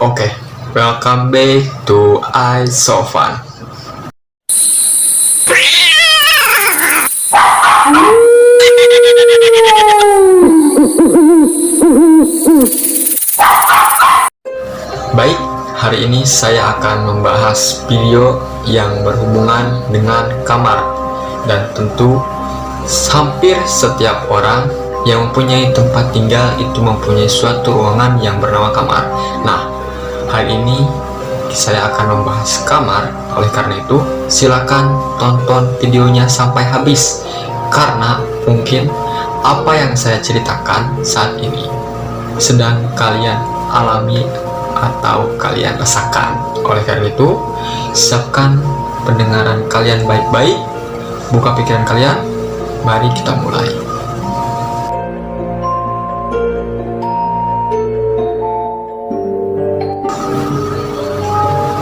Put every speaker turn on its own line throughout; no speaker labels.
Oke, welcome back to iSofan. Baik, hari ini saya akan membahas video yang berhubungan dengan kamar. Dan tentu hampir setiap orang yang mempunyai tempat tinggal itu mempunyai suatu ruangan yang bernama kamar. Nah, hari ini saya akan membahas kamar. Oleh karena itu, silakan tonton videonya sampai habis, karena mungkin apa yang saya ceritakan saat ini sedang kalian alami atau kalian rasakan. Oleh karena itu, siapkan pendengaran kalian baik-baik, buka pikiran kalian, mari kita mulai.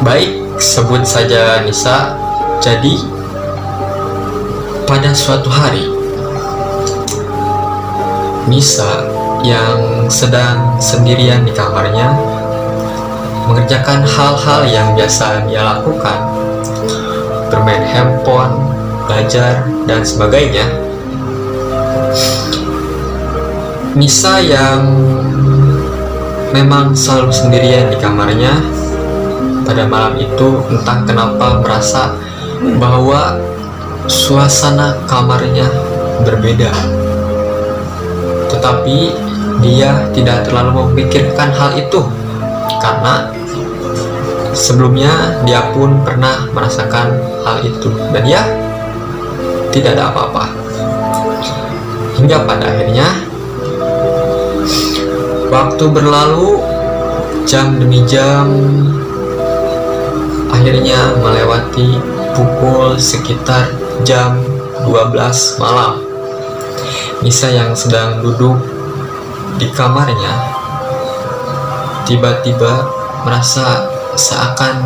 Baik, sebut saja Nisa. Jadi, pada suatu hari, Nisa yang sedang sendirian di kamarnya mengerjakan hal-hal yang biasa dia lakukan, bermain handphone, belajar, dan sebagainya. Nisa yang memang selalu sendirian di kamarnya, pada malam itu entah kenapa merasa bahwa suasana kamarnya berbeda. Tetapi dia tidak terlalu memikirkan hal itu, karena sebelumnya dia pun pernah merasakan hal itu dan dia tidak ada apa-apa. Hingga pada akhirnya waktu berlalu, jam demi jam, akhirnya melewati pukul sekitar jam 12 malam. Nisa yang sedang duduk di kamarnya tiba-tiba merasa seakan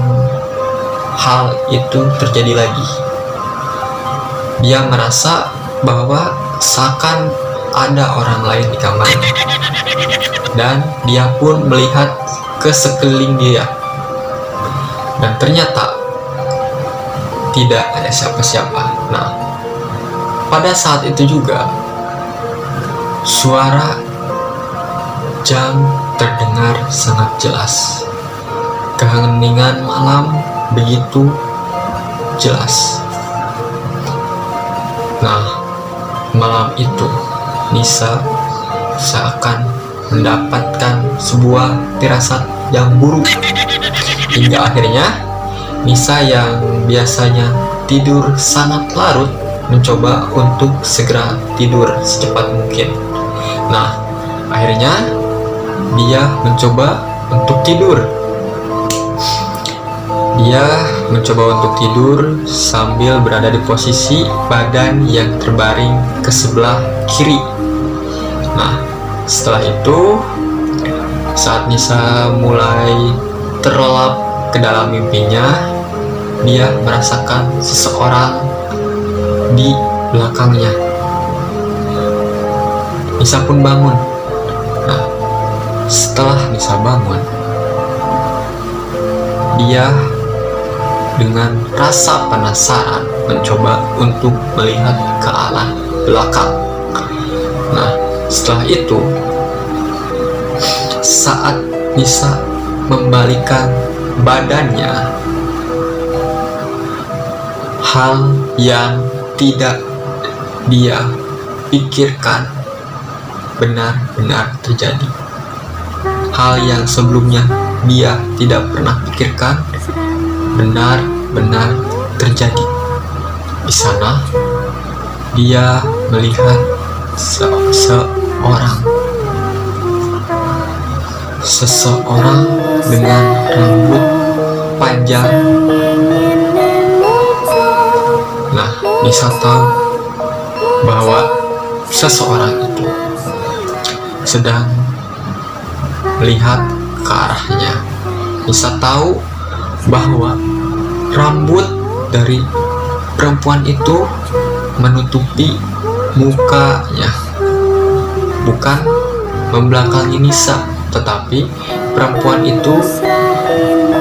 hal itu terjadi lagi. Dia merasa bahwa seakan ada orang lain di kamarnya, dan dia pun melihat ke sekeliling dia, dan ternyata tidak ada siapa-siapa. Nah, pada saat itu juga suara jam terdengar sangat jelas. Keheningan malam begitu jelas. Nah, malam itu Nisa seakan mendapatkan sebuah firasat yang buruk. Hingga akhirnya Nisa yang biasanya tidur sangat larut mencoba untuk segera tidur secepat mungkin. Nah, akhirnya dia mencoba untuk tidur. Dia mencoba untuk tidur sambil berada di posisi badan yang terbaring ke sebelah kiri. Nah, setelah itu, saat Nisa mulai terlelap ke dalam mimpinya, dia merasakan seseorang di belakangnya. Nisa pun bangun. Nah, setelah Nisa bangun, dia dengan rasa penasaran mencoba untuk melihat ke arah belakang. Nah, setelah itu, saat Nisa membalikkan badannya, hal yang tidak dia pikirkan benar-benar terjadi. Hal yang sebelumnya dia tidak pernah pikirkan benar-benar terjadi. Di sana dia melihat seseorang dengan rambut panjang. Nah, Nisa tahu bahwa seseorang itu sedang melihat ke arahnya. Nisa tahu bahwa rambut dari perempuan itu menutupi mukanya, bukan membelakangi Nisa, tetapi perempuan itu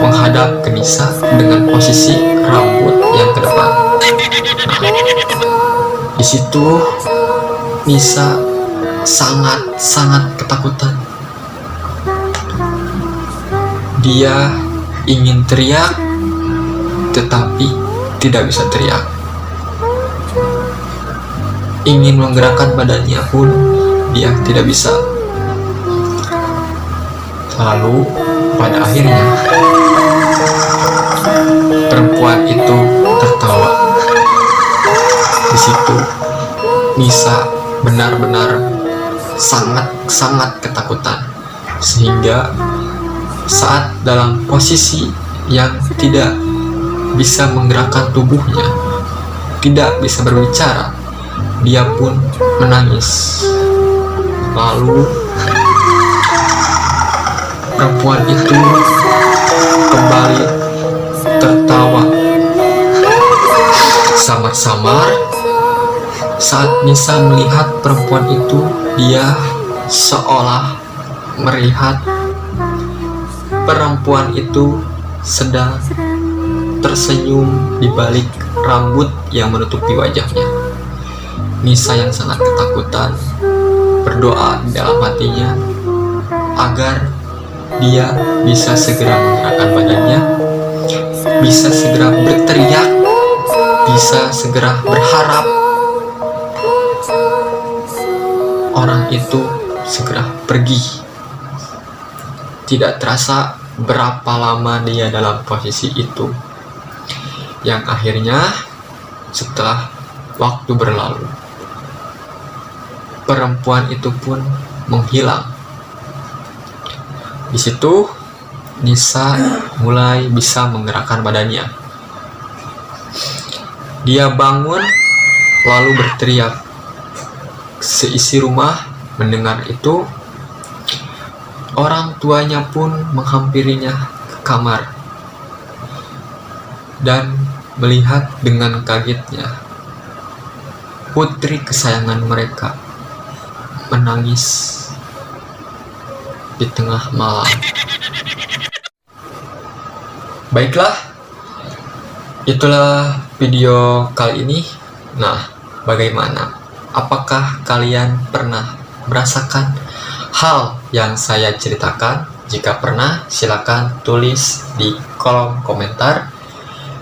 menghadap ke Nisa dengan posisi rambut yang ke depan. Di situ Nisa sangat ketakutan. Dia ingin teriak, tetapi tidak bisa teriak. Ingin menggerakkan badannya pun dia tidak bisa. Lalu pada akhirnya perempuan itu tertawa. Di situ Nisa benar-benar sangat ketakutan, sehingga saat dalam posisi yang tidak bisa menggerakkan tubuhnya, tidak bisa berbicara, dia pun menangis. Lalu perempuan itu kembali tertawa samar-samar. Saat Nisa melihat perempuan itu, dia seolah melihat perempuan itu sedang tersenyum di balik rambut yang menutupi wajahnya. Nisa yang sangat ketakutan berdoa di dalam hatinya agar dia bisa segera menggerakkan badannya, bisa segera berteriak, bisa segera berharap orang itu segera pergi. Tidak terasa berapa lama dia dalam posisi itu, yang akhirnya setelah waktu berlalu, perempuan itu pun menghilang. Di situ Nisa mulai bisa menggerakkan badannya. Dia bangun lalu berteriak. Seisi rumah mendengar itu. Orang tuanya pun menghampirinya ke kamar dan melihat dengan kagetnya putri kesayangan mereka menangis di tengah malam. Baiklah, itulah video kali ini. Nah, bagaimana? Apakah kalian pernah merasakan hal yang saya ceritakan? Jika pernah, silakan tulis di kolom komentar.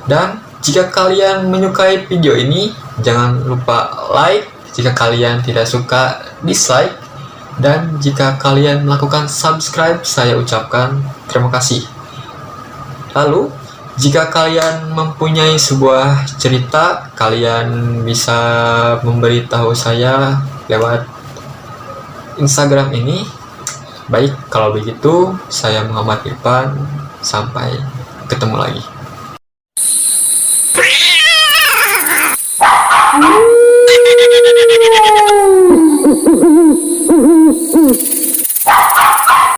Dan jika kalian menyukai video ini, jangan lupa like. Jika kalian tidak suka, dislike. Dan jika kalian melakukan subscribe, saya ucapkan terima kasih. Lalu, jika kalian mempunyai sebuah cerita, kalian bisa memberitahu saya lewat Instagram ini. Baik, kalau begitu, saya Muhammad Irfan. Sampai ketemu lagi.